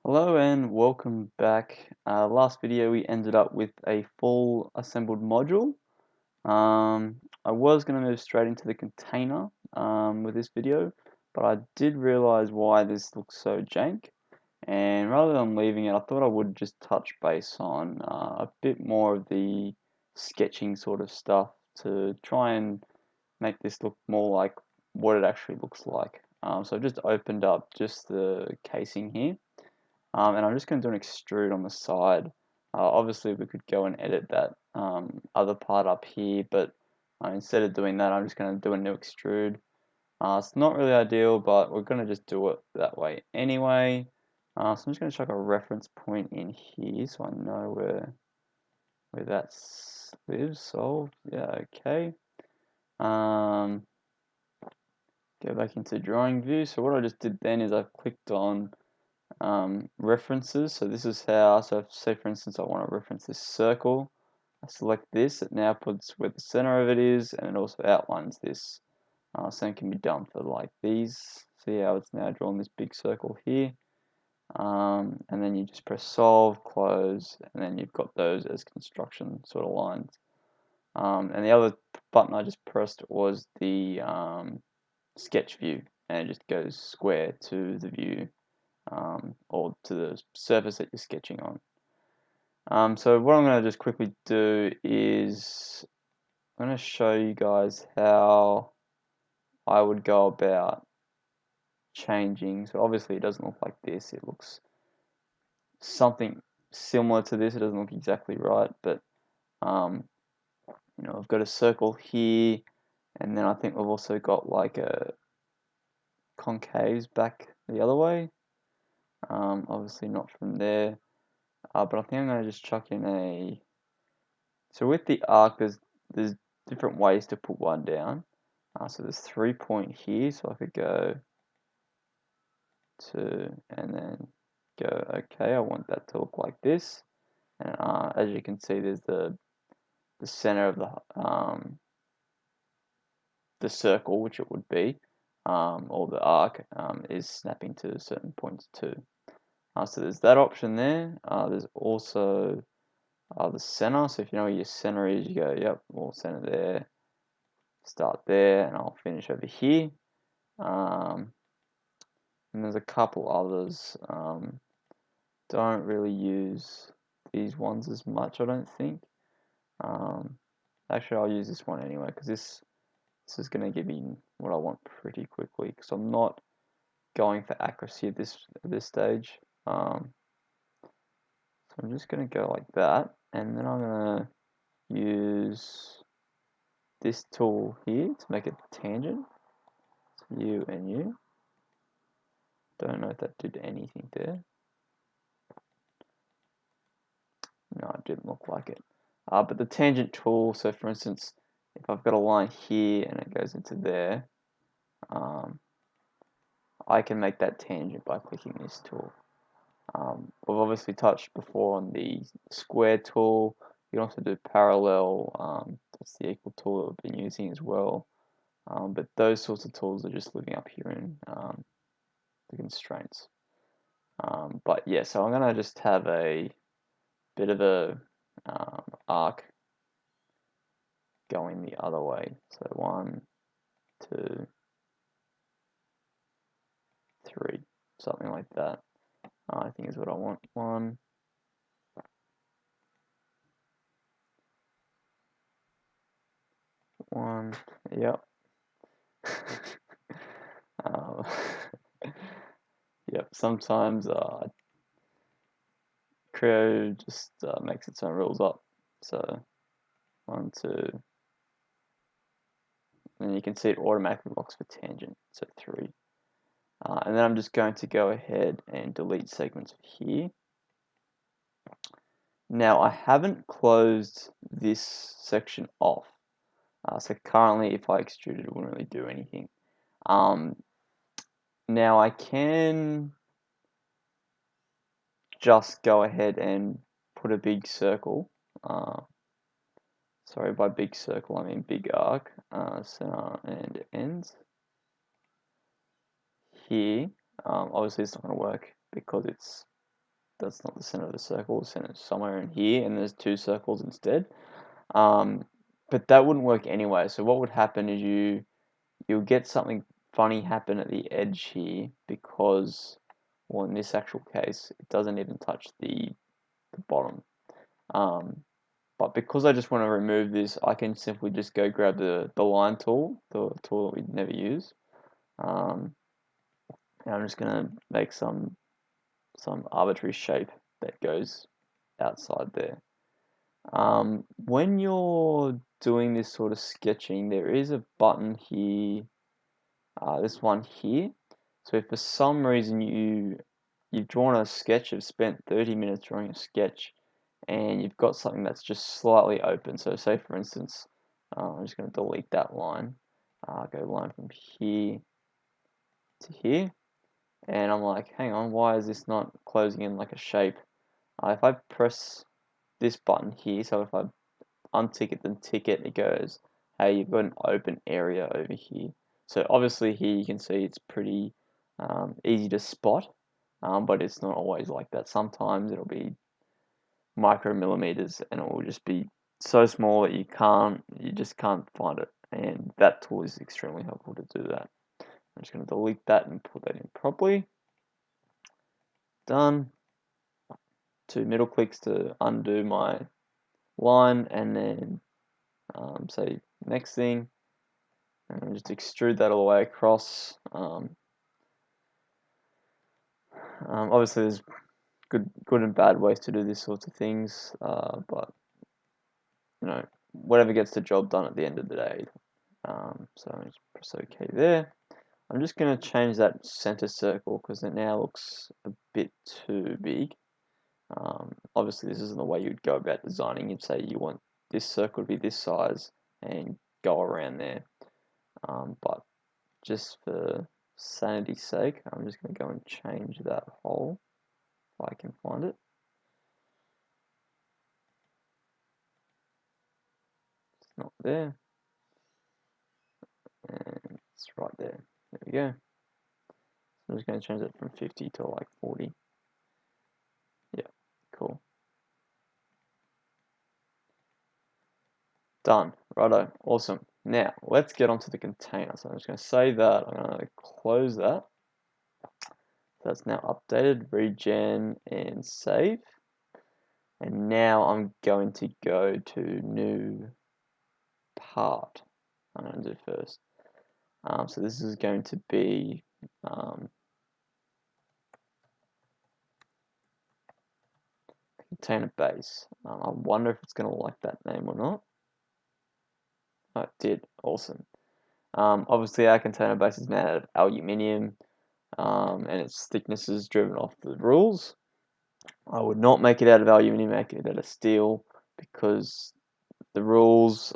Hello and welcome back. Last video we ended up with a full assembled module. I was going to move straight into the container with this video, but I did realize why this looks so jank. And rather than leaving it, I thought I would just touch base on a bit more of the sketching sort of stuff to try and make this look more like what it actually looks like. So I've just opened up just the casing here. And I'm just going to do an extrude on the side. Obviously, we could go and edit that other part up here, but instead of doing that, I'm just going to do a new extrude. It's not really ideal, but we're going to just do it that way anyway. So I'm just going to chuck a reference point in here so I know where that lives. Solved. Yeah, okay. Go back into drawing view. So what I just did then is I clicked on references. So this is how, so say for instance I want to reference this circle, I select this, it now puts where the center of it is, and it also outlines this. Same can be done for like these. See how it's now drawn this big circle here. And then you just press solve, close, and then you've got those as construction sort of lines. And the other button I just pressed was the sketch view, and it just goes square to the view or to the surface that you're sketching on. So what I'm going to just quickly do is I'm going to show you guys how I would go about changing. So obviously it doesn't look like this. It looks something similar to this. It doesn't look exactly right, but I've got a circle here, and then I think we've also got like a concaves back the other way. Obviously not from there. But I think I'm going to just chuck in a... So with the arc, there's different ways to put one down. So there's 3-point here, so I could go to, and then go, okay, I want that to look like this. And as you can see, there's the center of the circle, which it would be, or the arc, is snapping to certain points too. So there's that option there. There's also the center. So if you know where your center is, you go, yep, we'll center there, start there, and I'll finish over here. And there's a couple others. Don't really use these ones as much, I don't think. Actually, I'll use this one anyway, because this is going to give me what I want pretty quickly, because I'm not going for accuracy at this stage. So I'm just going to go like that, and then I'm going to use this tool here to make a tangent. So U and U. Don't know if that did anything there. No, it didn't look like it. But the tangent tool, so for instance, if I've got a line here and it goes into there, I can make that tangent by clicking this tool. We've obviously touched before on the square tool. You can also do parallel, that's the equal tool that we've been using as well. But those sorts of tools are just living up here in the constraints. But yeah, so I'm going to just have a bit of a arc going the other way. So 1, 2, 3, something like that. I think is what I want. 1, 1, yep. um, yep, sometimes Creo just makes its own rules up. So 1, 2, and you can see it automatically locks for tangent, so 3. And then I'm just going to go ahead and delete segments here. Now I haven't closed this section off. So currently if I extruded it wouldn't really do anything. Now I can just go ahead and put a big circle. Sorry, by big circle I mean big arc, center and ends. Here, obviously it's not going to work because it's that's not the center of the circle. The center is somewhere in here, and there's 2 circles instead. But that wouldn't work anyway. So what would happen is you'll get something funny happen at the edge here because, well, in this actual case, it doesn't even touch the bottom. But because I just want to remove this, I can simply just go grab the line tool, the tool that we'd never use. And I'm just going to make some arbitrary shape that goes outside there. When you're doing this sort of sketching, there is a button here, this one here. So if for some reason you've drawn a sketch, you've spent 30 minutes drawing a sketch, and you've got something that's just slightly open. So say for instance, I'm just going to delete that line, go line from here to here, and I'm like, hang on, why is this not closing in like a shape? If I press this button here, so if I untick it then tick it, it goes, hey, you've got an open area over here. So obviously here you can see it's pretty easy to spot, but it's not always like that. Sometimes it'll be micromillimeters and it will just be so small that you just can't find it, and that tool is extremely helpful to do that. I'm just going to delete that and put that in properly. Done. 2 middle clicks to undo my line, and then say next thing, and just extrude that all the way across. Obviously there's good and bad ways to do these sorts of things, but you know, whatever gets the job done at the end of the day. So I just press OK there. I'm just going to change that center circle because it now looks a bit too big. Obviously this isn't the way you'd go about designing. You'd say you want this circle to be this size and go around there. But just for sanity's sake, I'm just going to go and change that hole if I can find it. It's not there. And it's right there. There we go. I'm just going to change it from 50 to like 40. Yeah, cool. Done. Righto. Awesome. Now, let's get onto the container. So I'm just going to save that. I'm going to close that. That's now updated, regen, and save. And now I'm going to go to new part. I'm going to do first. So this is going to be container base. I wonder if it's going to like that name or not. Oh, it did. Awesome. Obviously, our container base is made out of aluminium, and its thickness is driven off the rules. I would not make it out of aluminium, make it out of steel, because the rules,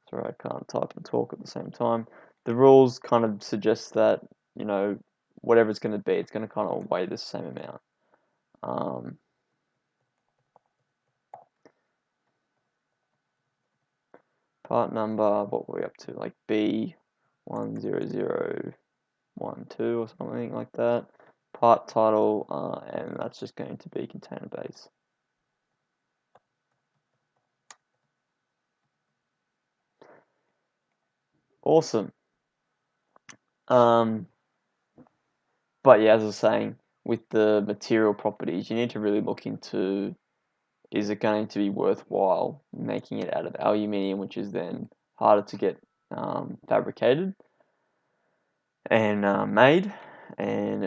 sorry, I can't type and talk at the same time. The rules kind of suggest that, you know, whatever it's going to be, it's going to kind of weigh the same amount. Part number, what were we up to? Like B10012 or something like that. Part title, and that's just going to be container base. Awesome. But yeah, as I was saying, with the material properties, you need to really look into, is it going to be worthwhile making it out of aluminium, which is then harder to get fabricated and made, and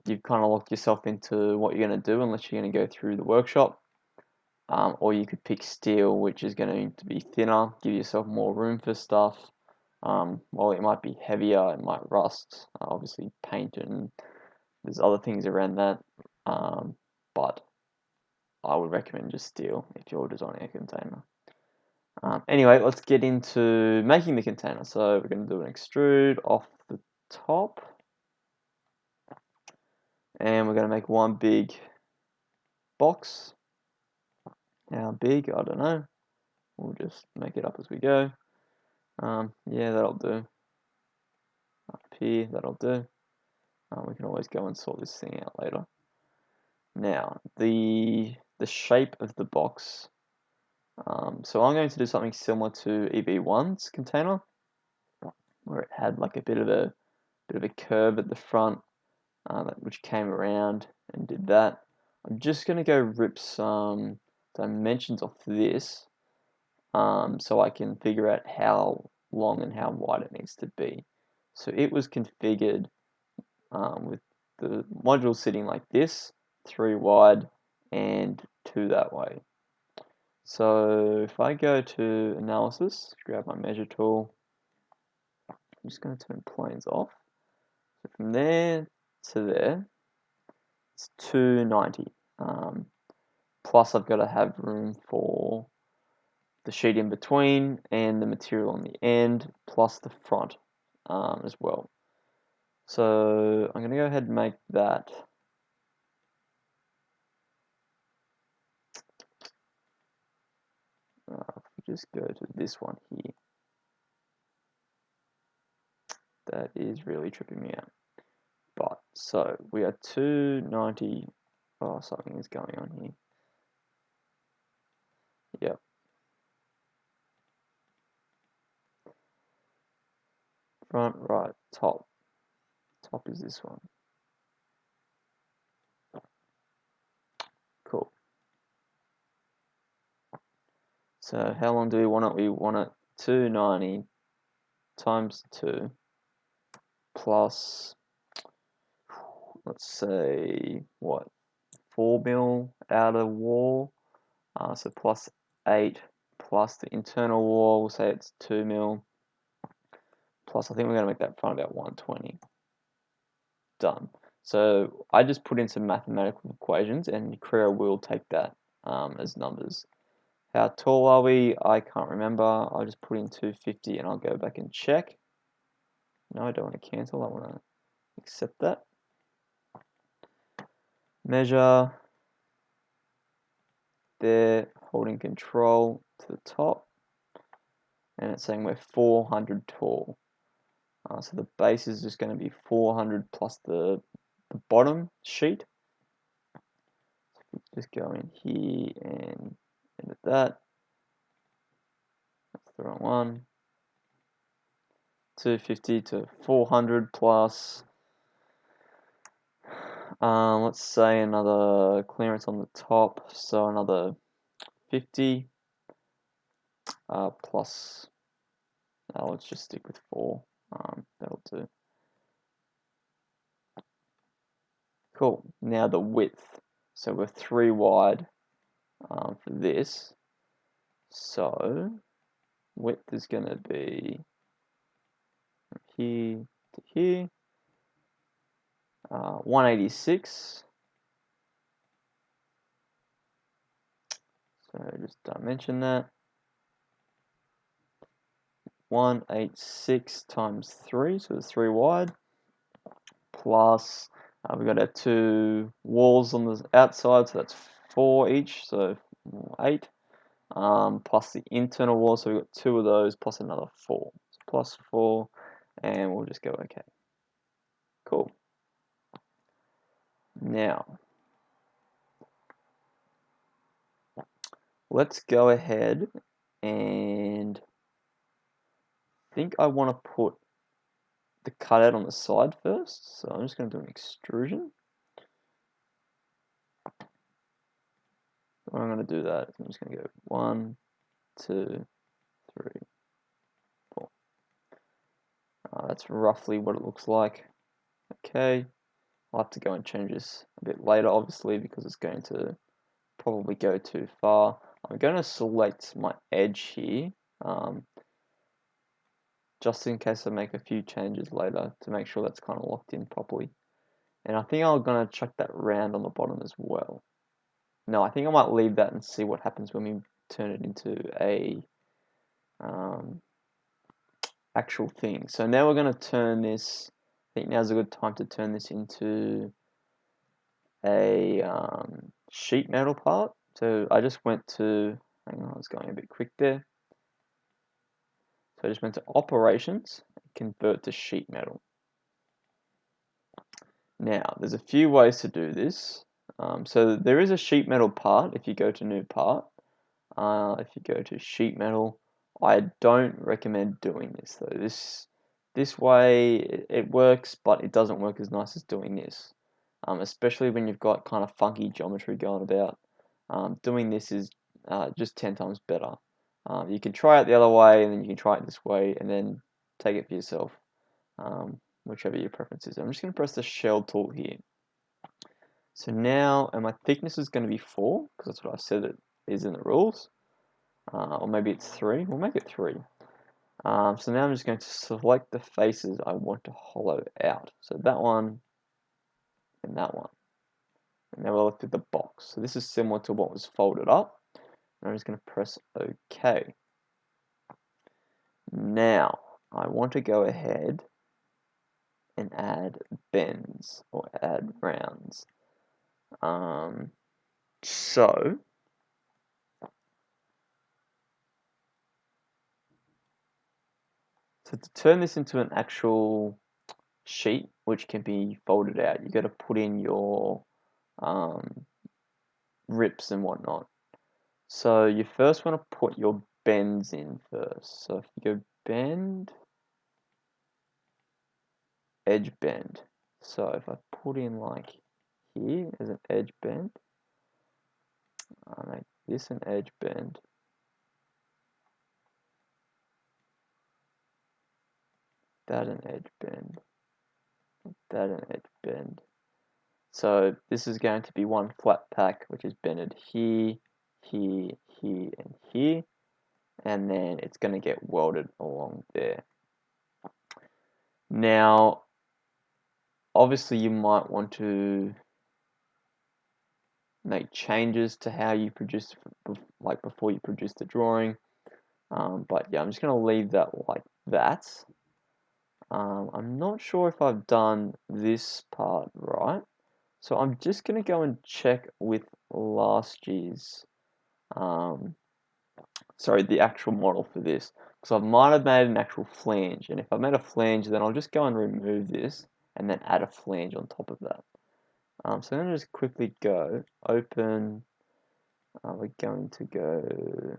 you've kind of locked yourself into what you're going to do unless you're going to go through the workshop. Or you could pick steel, which is going to be thinner, give yourself more room for stuff. While it might be heavier, it might rust, obviously paint, and there's other things around that. But I would recommend just steel if you're designing a container. Anyway, let's get into making the container. So we're going to do an extrude off the top. And we're going to make one big box. How big? I don't know. We'll just make it up as we go. Yeah, that'll do. Up here, that'll do. We can always go and sort this thing out later. Now, the shape of the box. So I'm going to do something similar to EV1's container, where it had like a bit of a curve at the front, which came around and did that. I'm just going to go rip some dimensions off this, so I can figure out how long and how wide it needs to be. So it was configured with the module sitting like this, 3 wide and 2 that way. So if I go to analysis, grab my measure tool, I'm just going to turn planes off. So from there to there, it's 290. Plus I've got to have room for the sheet in between and the material on the end, plus the front as well. So I'm going to go ahead and make that if we just go to this one here, that is really tripping me out. But so we are 290. Oh, something is going on here. Yep. Front, right, top. Top is this one. Cool. So how long do we want it? We want it 290 times 2 plus, let's say, what, 4 mil outer wall. So plus 8 plus the internal wall, we'll say it's 2 mil. Plus, I think we're going to make that front about 120. Done. So I just put in some mathematical equations, and Creo will take that as numbers. How tall are we? I can't remember. I'll just put in 250 and I'll go back and check. No, I don't want to cancel. I want to accept that. Measure. There, holding control to the top. And it's saying we're 400 tall. So the base is just going to be 400 plus the bottom sheet. So we just go in here and edit that. That's the wrong one. 250 to 400 plus, let's say another clearance on the top, so another 50 plus, let's just stick with 4, that'll do. Cool. Now the width, so we're 3 wide for this, so width is going to be from here to here, 186. So just dimension that. 186 times 3, so it's 3 wide. Plus, we've got our 2 walls on the outside, so that's 4 each, so 8. Plus the internal wall, so we've got 2 of those, plus another 4. So plus 4, and we'll just go okay. Cool. Now, let's go ahead and I think I want to put the cutout on the side first. So I'm just going to do an extrusion. I'm going to do that. I'm just going to go 1, 2, 3, 4. That's roughly what it looks like. Okay. I'll have to go and change this a bit later, obviously, because it's going to probably go too far. I'm going to select my edge here, just in case I make a few changes later to make sure that's kind of locked in properly. And I think I'm going to chuck that round on the bottom as well. No, I think I might leave that and see what happens when we turn it into a actual thing. So now we're going to turn this, I think now's a good time to turn this into a sheet metal part. So I just went to, hang on, I was going a bit quick there. So I just went to operations, convert to sheet metal. Now, there's a few ways to do this. So there is a sheet metal part if you go to new part. If you go to sheet metal, I don't recommend doing this though. This way it works, but it doesn't work as nice as doing this. Especially when you've got kind of funky geometry going about. Doing this is just 10 times better. You can try it the other way, and then you can try it this way, and then take it for yourself, whichever your preference is. I'm just going to press the shell tool here. So now, and my thickness is going to be 4, because that's what I said it is in the rules. Or maybe it's 3. We'll make it 3. So now I'm just going to select the faces I want to hollow out. So that one and that one. And now we'll look at the box. So this is similar to what was folded up. And I'm just going to press OK. Now, I want to go ahead and add bends or add rounds. So to turn this into an actual sheet, which can be folded out, you got to put in your rips and whatnot. So you first want to put your bends in first. So if you go bend, edge bend. So if I put in like here as an edge bend, I make this an edge bend. That an edge bend. That an edge bend. So this is going to be one flat pack, which is bended here, here, here, and here. And then it's going to get welded along there. Now, obviously you might want to make changes to how you produce, like before you produce the drawing. But yeah, I'm just going to leave that like that. I'm not sure if I've done this part right. So I'm just going to go and check with last year's, sorry, the actual model for this. Because I might have made an actual flange. And if I made a flange, then I'll just go and remove this and then add a flange on top of that. So I'm going to just quickly go open. We're going to go,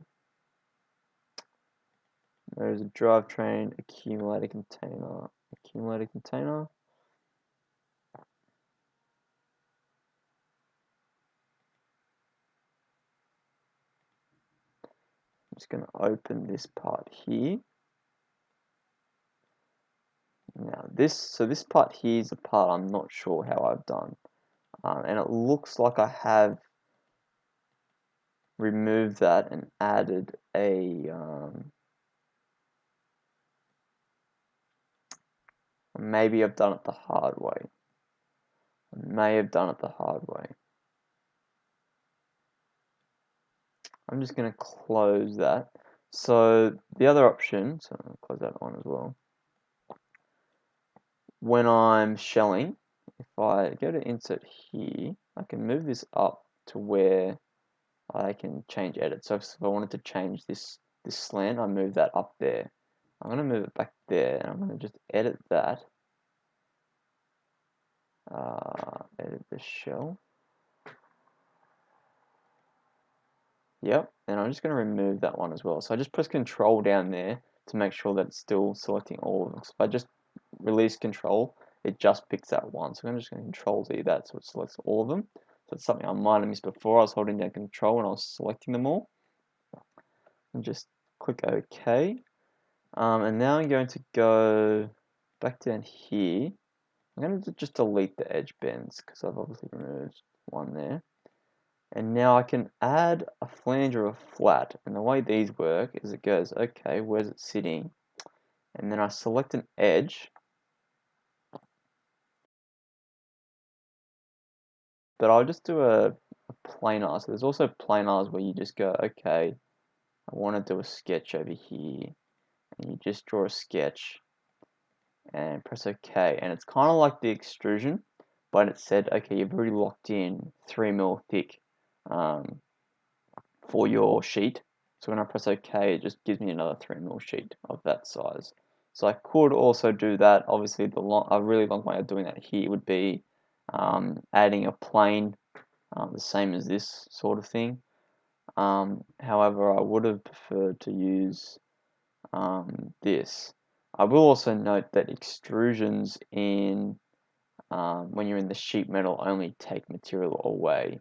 there's a drivetrain, accumulator container, accumulator container. I'm just going to open this part here. Now this part here is a part I'm not sure how I've done. And it looks like I have removed that and added a, maybe I've done it the hard way. I may have done it the hard way. I'm just going to close that. So the other option, so I'll close that one as well. When I'm shelling, if I go to insert here, I can move this up to where I can change edit. So if I wanted to change this slant, I move that up there. I'm going to move it back there, and I'm going to just edit that. Edit the shell. Yep, and I'm just going to remove that one as well. So I just press Control down there to make sure that it's still selecting all of them. So if I just release Control, it just picks that one. So I'm just going to Control Z that so it selects all of them. So it's something I might have missed before. I was holding down Control and I was selecting them all. And just click OK. And now I'm going to go back down here. I'm going to just delete the edge bends because I've obviously removed one there. And now I can add a flange or a flat. And the way these work is it goes, okay, where's it sitting? And then I select an edge. But I'll just do a planar. So there's also planars where you just go, okay, I want to do a sketch over here. And you just draw a sketch and press OK. And it's kind of like the extrusion, but it said, okay, you've already locked in 3mm thick for your sheet. So when I press OK, it just gives me another 3mm sheet of that size. So I could also do that. Obviously, a really long way of doing that here would be adding a plane, the same as this sort of thing. However, I would have preferred to use this. I will also note that extrusions in when you're in the sheet metal only take material away.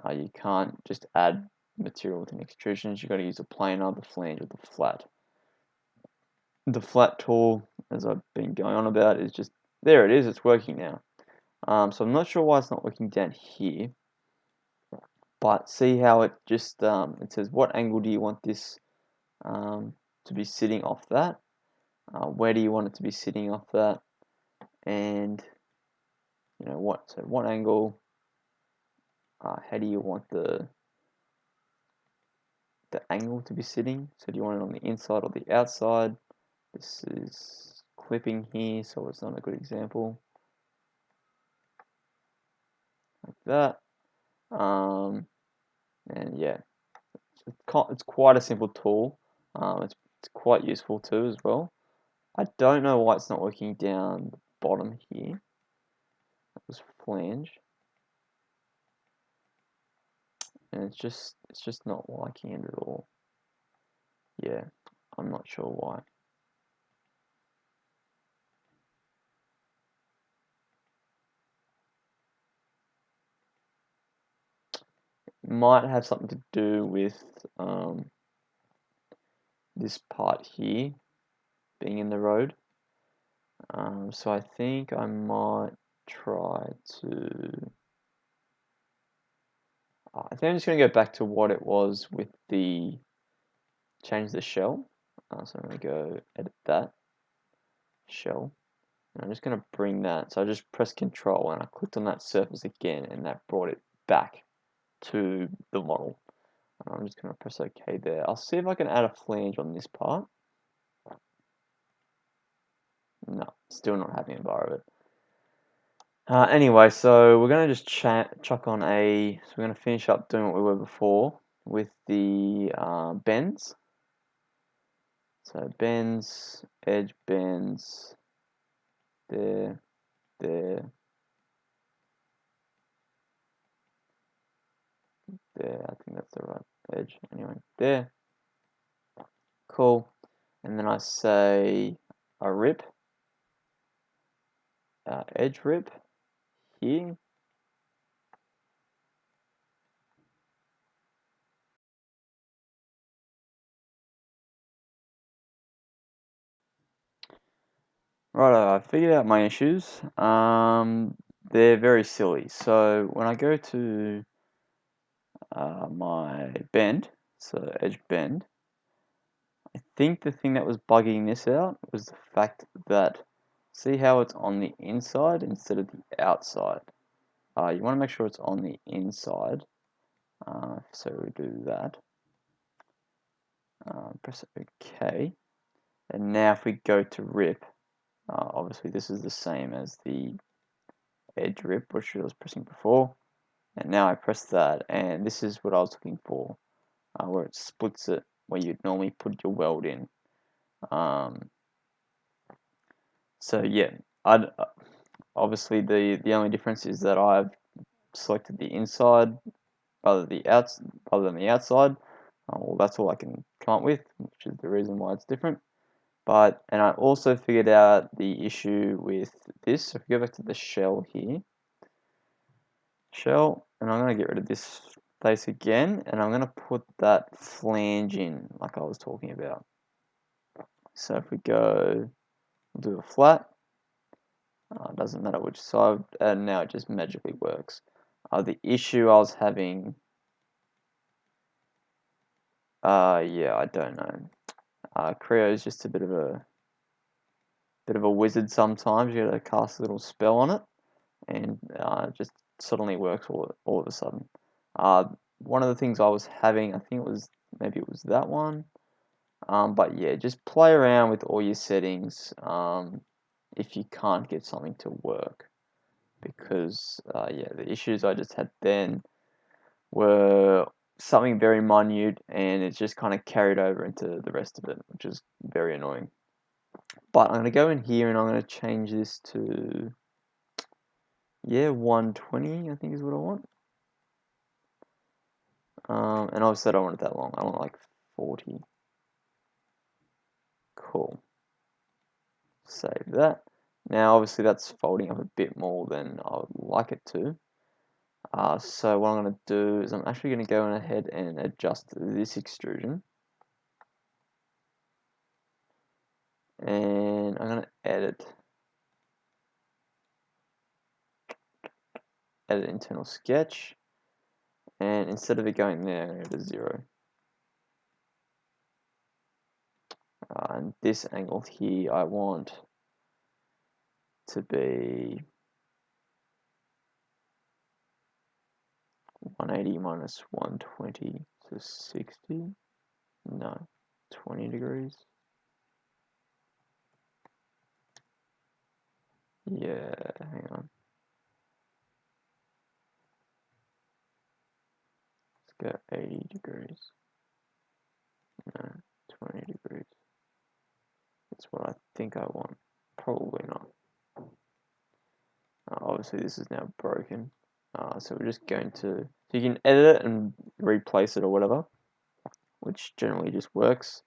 You can't just add material with an extrusion. You've got to use a planer, the flange, or the flat. The flat tool, as I've been going on about, is just there. It is. It's working now. So I'm not sure why it's not working down here. But see how it just it says what angle do you want this to be sitting off that? Where do you want it to be sitting off that? And you know what angle? How do you want the angle to be sitting? So do you want it on the inside or the outside? This is clipping here, so it's not a good example. Like that. And yeah, it's quite a simple tool. It's quite useful too as well. I don't know why it's not working down the bottom here. That was flange. And it's just not liking it at all. Yeah, I'm not sure why. It might have something to do with this part here being in the road. So I think I might try to. I think I'm just going to go back to what it was with the change the shell. So I'm going to go edit that shell. And I'm just going to bring that. So I just pressed Control and I clicked on that surface again, and that brought it back to the model. I'm just going to press OK there. I'll see if I can add a flange on this part. No, still not having a bar of it. Anyway, so we're going to just chuck on so we're going to finish up doing what we were before with the bends. So bends, edge bends, there, there, there. I think that's the right edge. Anyway, there. Cool. And then I say a rip, edge rip here. Right, I figured out my issues. They're very silly. So when I go to my bend, so edge bend, I think the thing that was bugging this out was the fact that, see how it's on the inside instead of the outside. You want to make sure it's on the inside. So we do that. Press OK. And now if we go to rip, obviously this is the same as the edge rip, which I was pressing before. And now I press that, and this is what I was looking for, where it splits it, where you'd normally put your weld in. So yeah, obviously the only difference is that I've selected the inside rather than the outside. Well, that's all I can come up with, which is the reason why it's different. And I also figured out the issue with this. So if we go back to the shell here, and I'm going to get rid of this face again, and I'm going to put that flange in like I was talking about. So if we go, we'll do a flat, doesn't matter which side, and now it just magically works. The issue I was having, yeah, I don't know. Creo is just a bit of a wizard sometimes. You got to cast a little spell on it, and it just suddenly works all of a sudden. One of the things I was having, I think maybe it was that one. But yeah, just play around with all your settings if you can't get something to work. Because yeah, the issues I just had then were something very minute, and it's just kind of carried over into the rest of it, which is very annoying. But I'm going to go in here and I'm going to change this to, Yeah, 120 I think is what I want. And obviously I don't want it that long. I want like 40. Cool. Save that. Now obviously that's folding up a bit more than I would like it to. So what I'm going to do is I'm actually going to go ahead and adjust this extrusion. And I'm going to edit internal sketch. And instead of it going there, I'm going to go to 0. And this angle here I want to be 180 minus 120, so 60. No, 20 degrees. Yeah, hang on. Let's go 80 degrees. No, 20 degrees. That's what I think I want. Probably not. Obviously this is now broken. So we're just going to, so you can edit it and replace it or whatever, which generally just works.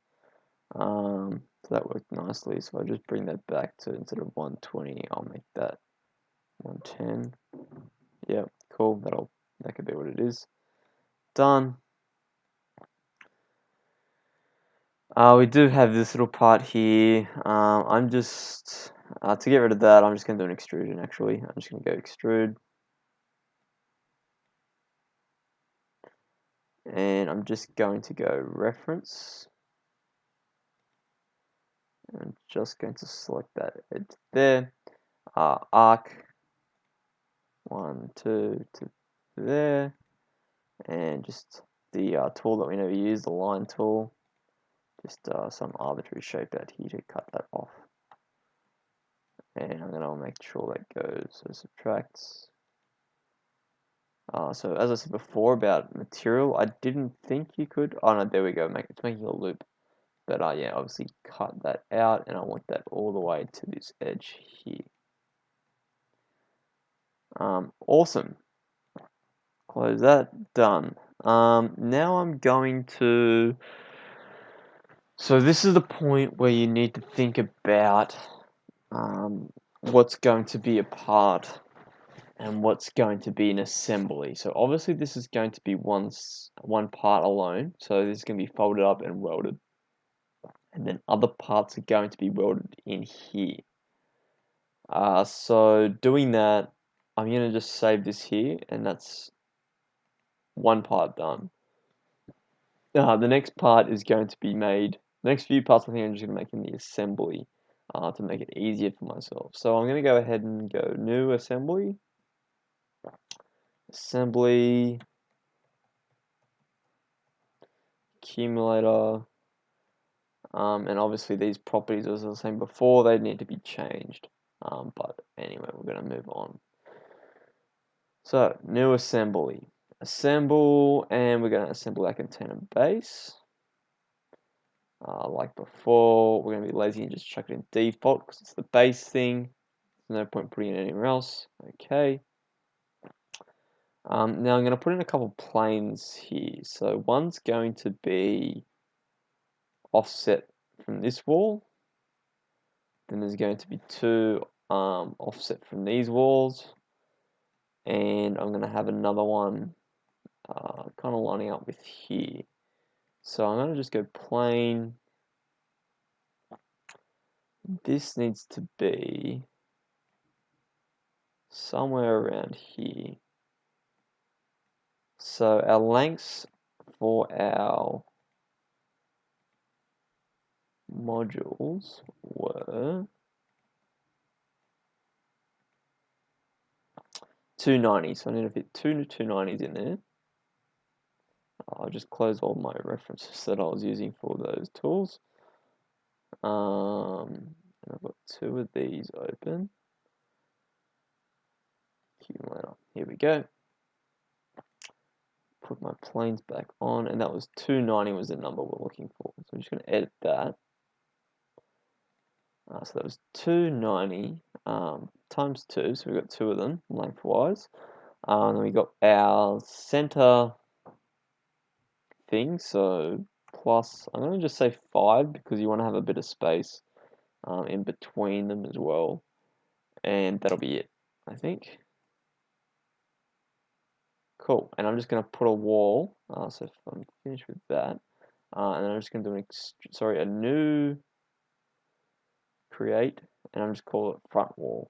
So that worked nicely. So I'll just bring that back to, instead of 120, I'll make that 110. Yeah, cool. That could be what it is. Done. We do have this little part here. I'm just to get rid of that. I'm just going to do an extrusion. Actually, I'm just going to go extrude, and I'm just going to go reference. I'm just going to select that edge there. Arc 1, 2 to there, and just the tool that we never use, the line tool. Just some arbitrary shape out here to cut that off. And I'm going to make sure that goes, so subtracts. So as I said before about material, I didn't think you could, oh no, there we go, it's making a loop. But yeah, obviously cut that out, and I want that all the way to this edge here. Awesome. Close that, done. Now I'm going to, so this is the point where you need to think about what's going to be a part and what's going to be an assembly. So obviously this is going to be one part alone. So this is going to be folded up and welded. And then other parts are going to be welded in here. So doing that, I'm going to just save this here, and that's one part done. The next part is going to be made, the next few parts I think I'm just going to make in the assembly to make it easier for myself. So I'm going to go ahead and go new assembly, accumulator, and obviously these properties, as I was saying before, they need to be changed. But anyway, we're going to move on. So, new assembly. Assemble, and we're going to assemble our container base. Like before, we're going to be lazy and just chuck it in default because it's the base thing. There's no point putting it anywhere else. Okay. Now I'm going to put in a couple planes here. So one's going to be offset from this wall. Then there's going to be two offset from these walls. And I'm going to have another one kind of lining up with here. So I'm going to just go plane. This needs to be somewhere around here. So our lengths for our modules were 290. So I need to fit two 290s in there. I'll just close all my references that I was using for those tools. And I've got two of these open. Accumulator. Here we go. Put my planes back on, and that was 290 was the number we're looking for. So I'm just going to edit that. So that was 290 times 2, so we've got 2 of them lengthwise. And then we got our center thing, so plus, I'm going to just say 5 because you want to have a bit of space in between them as well. And that'll be it, I think. Cool, and I'm just going to put a wall, so if I'm finished with that, and then I'm just going to do a new create, and I'm just call it front wall.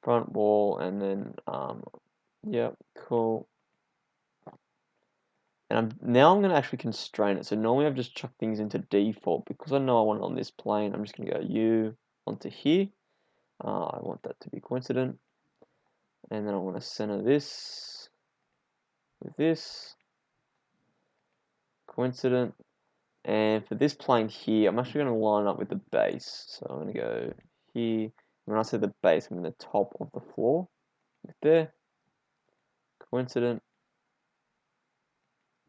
Front wall, and then, yep, cool. And now I'm going to actually constrain it. So normally I've just chucked things into default. Because I know I want it on this plane, I'm just going to go U onto here. I want that to be coincident. And then I want to center this with this. Coincident. And for this plane here, I'm actually going to line up with the base. So I'm going to go here. When I say the base, I'm in the top of the floor. Right there. Coincident.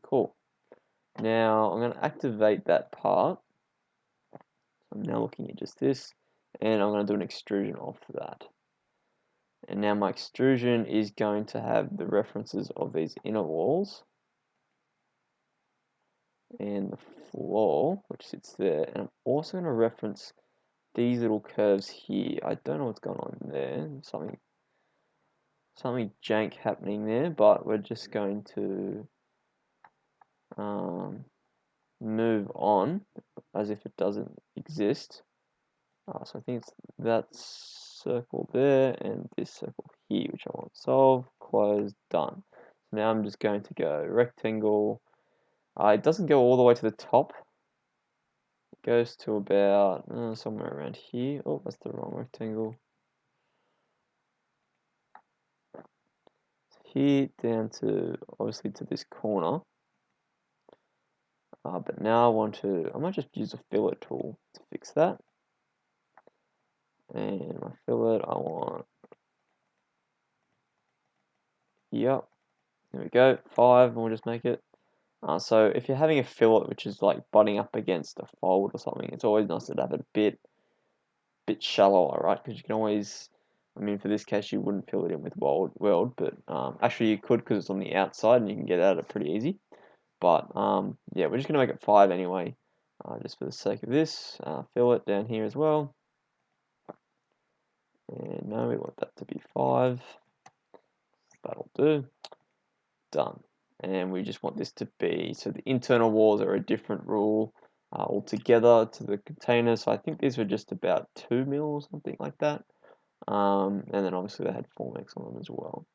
Cool. Now I'm going to activate that part. I'm now looking at just this, and I'm going to do an extrusion off that. And now my extrusion is going to have the references of these inner walls and the floor, which sits there. And I'm also going to reference these little curves here. I don't know what's going on there. Something jank happening there, but we're just going to move on as if it doesn't exist. So I think it's that circle there and this circle here, which I want. Solve, close, done. So now I'm just going to go rectangle. It doesn't go all the way to the top. It goes to about somewhere around here. Oh, that's the wrong rectangle. Here down to, obviously, to this corner. But now I might just use a fillet tool to fix that. And my fillet, I want, yep, there we go, 5, and we'll just make it. So if you're having a fillet which is like butting up against a fold or something, it's always nice to have it a bit shallower, right? Because you can always, I mean, for this case, you wouldn't fill it in with weld, but actually you could because it's on the outside and you can get at it pretty easy. But yeah, we're just gonna make it 5 anyway, just for the sake of this. Fillet down here as well. And no, we want that to be 5. That'll do. Done. And we just want this to be, so the internal walls are a different rule altogether to the container. So I think these were just about 2 mil or something like that. And then obviously they had Formex on them as well.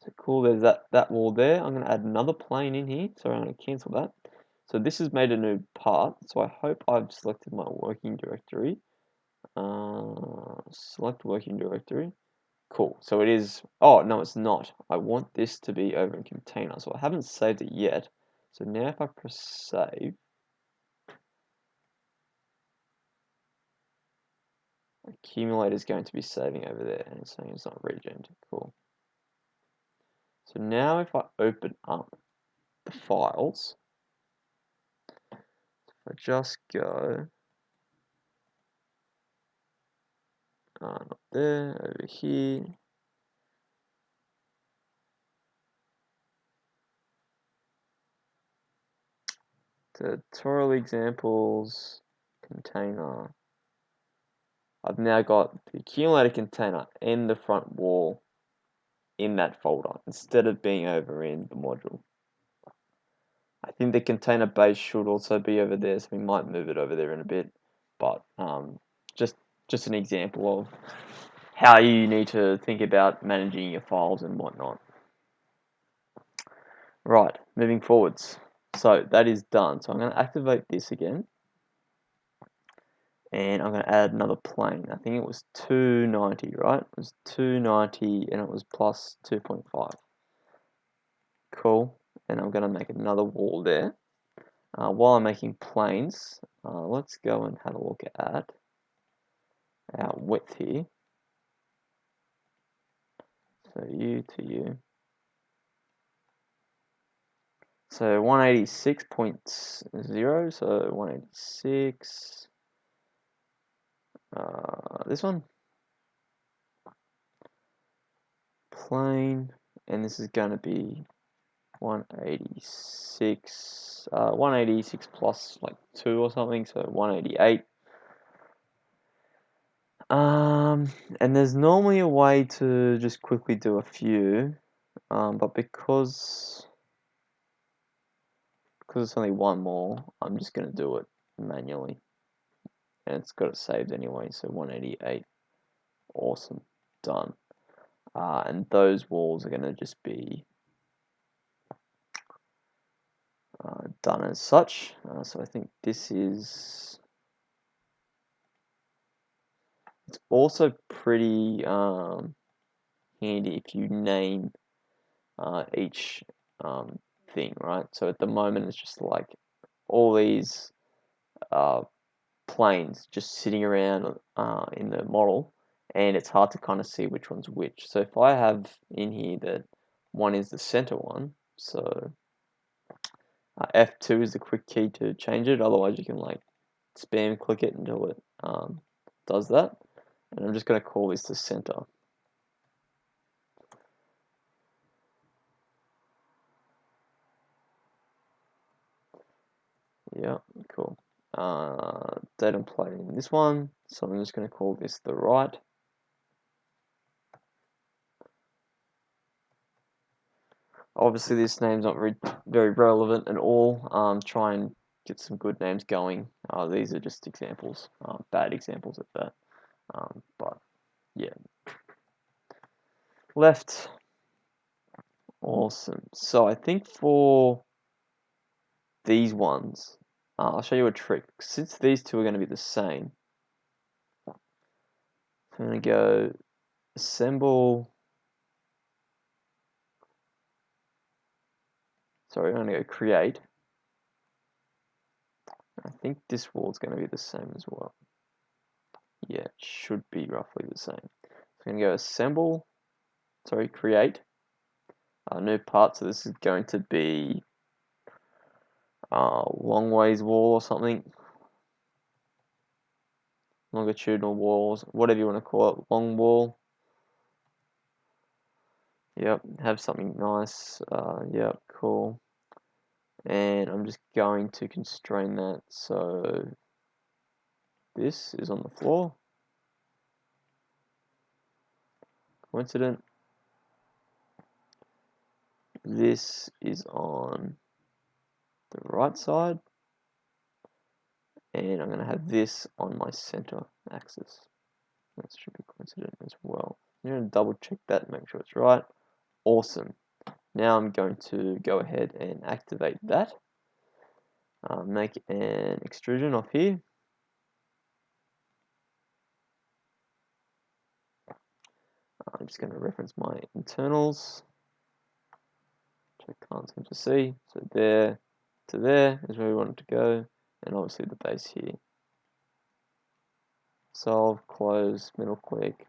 So cool, there's that wall there. I'm going to add another plane in here. Sorry, I'm going to cancel that. So this has made a new part. So I hope I've selected my working directory. Select working directory. Cool, so it is, oh no it's not. I want this to be over in container, so I haven't saved it yet. So now if I press save, Accumulator is going to be saving over there, and it's saying it's not regened. Cool. So now if I open up the files, if I just go, not there, over here, tutorial examples, container. I've now got the accumulator container and the front wall in that folder instead of being over in the module. I think the container base should also be over there, so we might move it over there in a bit. But just an example of how you need to think about managing your files and whatnot. Right, moving forwards. So that is done. So I'm going to activate this again. And I'm going to add another plane. I think it was 290, right? It was 290 and it was plus 2.5. Cool. And I'm going to make another wall there. While I'm making planes, let's go and have a look at our width here. So U to U. So 186.0, so 186, this one, plane, and this is going to be 186, 186 plus like 2 or something, so 188. And there's normally a way to just quickly do a few, but because it's only one more, I'm just going to do it manually. And it's got it saved anyway, so 188. Awesome. Done. And those walls are going to just be done as such. So I think this is... It's also pretty handy if you name each thing, right? So at the moment it's just like all these planes just sitting around in the model, and it's hard to kind of see which one's which. So if I have in here that one is the center one, so F2 is the quick key to change it, otherwise you can like spam click it until it does that. And I'm just going to call this the center. Yeah, cool. Datum plane this one, so I'm just going to call this the right. Obviously this name's not very relevant at all. Try and get some good names going. These are just examples, bad examples at that. But yeah, left. Awesome. So I think for these ones, I'll show you a trick. Since these two are going to be the same, I'm going to go assemble. Sorry, I'm going to go create. I think this wall's going to be the same as well. Yeah, it should be roughly the same. So I'm going to go assemble, sorry, create a new part. So this is going to be long ways wall or something. Longitudinal walls, whatever you want to call it, long wall. Yep, have something nice. Yep, cool. And I'm just going to constrain that so this is on the floor. Coincident. This is on the right side. And I'm going to have this on my center axis. That should be coincident as well. I'm going to double check that, make sure it's right. Awesome. Now I'm going to go ahead and activate that. Make an extrusion off here. I'm just going to reference my internals, which I can't seem to see. So there to there is where we want it to go, and obviously the base here. Solve, close, middle click,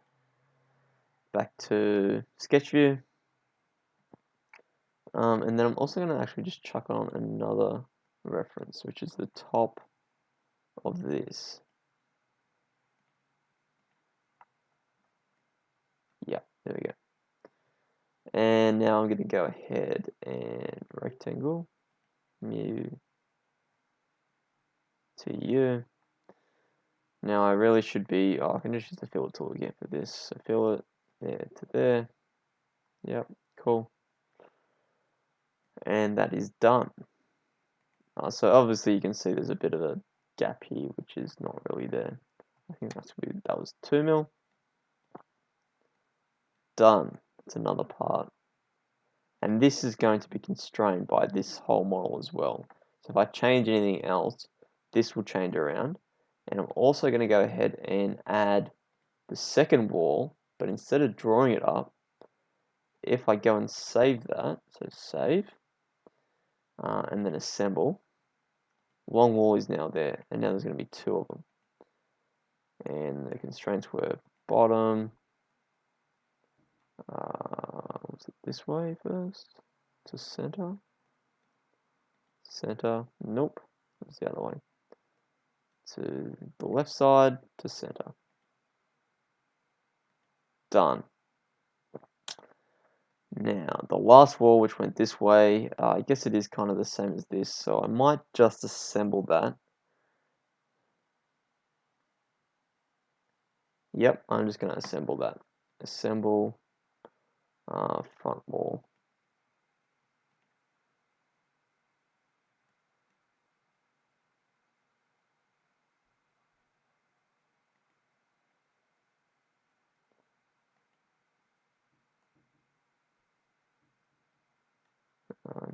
back to sketch view. And then I'm also going to actually just chuck on another reference, which is the top of this. Yeah, there we go. And now I'm going to go ahead and rectangle, mu to u. Now I really should be, I can just use the fill tool again for this. So fill it there to there. Yep, cool. And that is done. So obviously you can see there's a bit of a gap here, which is not really there. I think that was 2 mil. Done. It's another part. And this is going to be constrained by this whole model as well. So if I change anything else, this will change around. And I'm also going to go ahead and add the second wall, but instead of drawing it up, if I go and save that, so save, and then assemble, long wall is now there, and now there's going to be 2 of them. And the constraints were bottom, was it this way first, to center? center, nope, it's the other way. To the left side, to center. Done. Now, the last wall, which went this way, I guess it is kind of the same as this, so I might just assemble that. Yep, I'm just going to assemble that. Assemble front wall.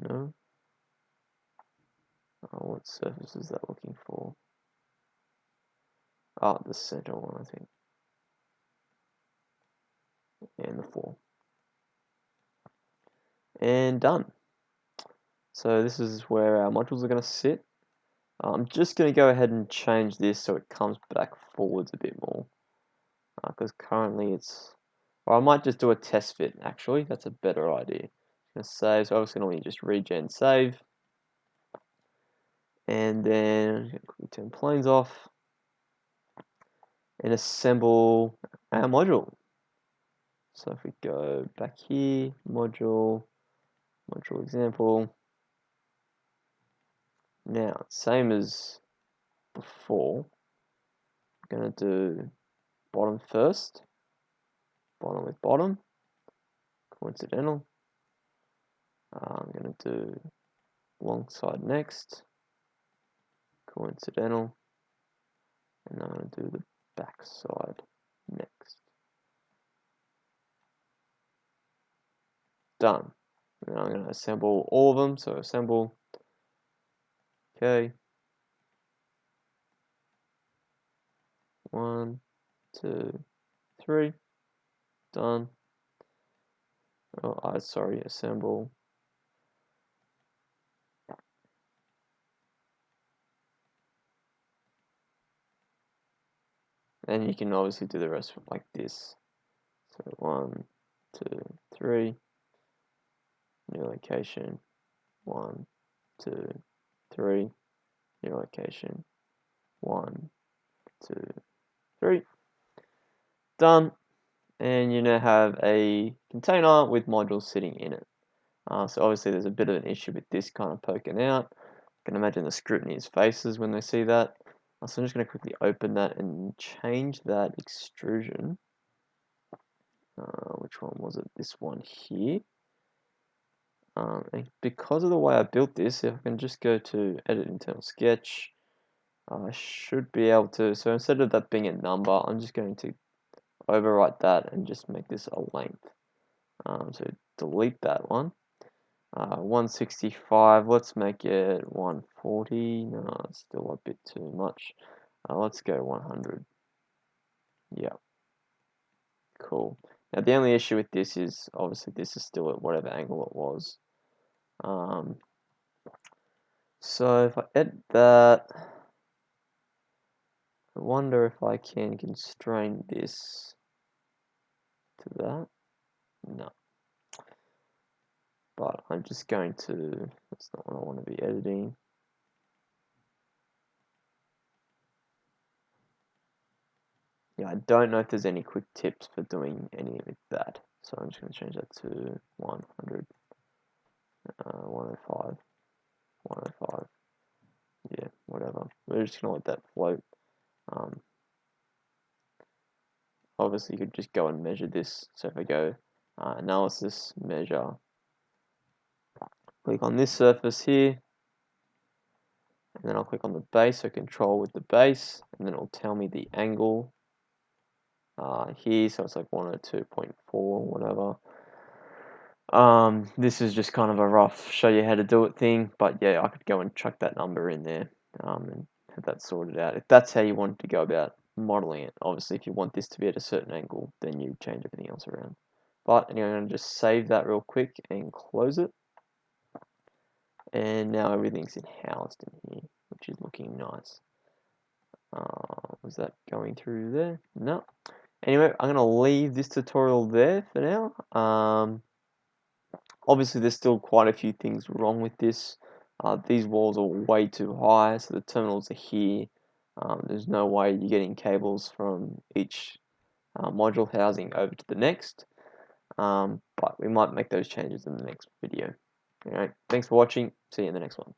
No. What surface is that looking for? The center one, I think. And the floor. And done. So this is where our modules are going to sit. I'm just going to go ahead and change this so it comes back forwards a bit more. Because currently it's... Or I might just do a test fit, actually. That's a better idea. I'm going to save, so I was going to just regen save. And then quickly turn planes off. And assemble our module. So if we go back here, module example. Now, same as before, I'm going to do bottom first, bottom with bottom, coincidental. I'm going to do long side next, coincidental, and I'm going to do the back side next. Done. And I'm going to assemble all of them, so assemble, okay, 1, 2, 3, done. Oh, sorry, assemble. And you can obviously do the rest like this. So 1, 2, 3, new location, 1, 2, 3, new location, 1, 2, 3. Done. And you now have a container with modules sitting in it. So obviously there's a bit of an issue with this kind of poking out. I can imagine the scrutineer's faces when they see that. So I'm just going to quickly open that and change that extrusion. Which one was it? This one here. And because of the way I built this, if I can just go to edit internal sketch, I should be able to, so instead of that being a number, I'm just going to overwrite that and just make this a length. So delete that one. 165, let's make it 140. No, it's still a bit too much. Let's go 100. Yeah. Cool. Now the only issue with this is obviously this is still at whatever angle it was. So if I edit that, I wonder if I can constrain this to that. No. But I'm just going to, that's not what I want to be editing. Yeah, I don't know if there's any quick tips for doing any of that. So I'm just going to change that to 100, 105, 105. Yeah, whatever. We're just going to let that float. Obviously, you could just go and measure this. So if I go analysis, measure, click on this surface here, and then I'll click on the base, so control with the base, and then it'll tell me the angle here, so it's like 102.4 or whatever. This is just kind of a rough show you how to do it thing, but yeah, I could go and chuck that number in there and have that sorted out. If that's how you want to go about modeling it, obviously if you want this to be at a certain angle, then you change everything else around. But anyway, I'm going to just save that real quick and close it. And now everything's housed in here, which is looking nice. Was that going through there? No. Anyway, I'm going to leave this tutorial there for now. Obviously, there's still quite a few things wrong with this. These walls are way too high, so the terminals are here. There's no way you're getting cables from each module housing over to the next, but we might make those changes in the next video. Alright, thanks for watching, see you in the next one.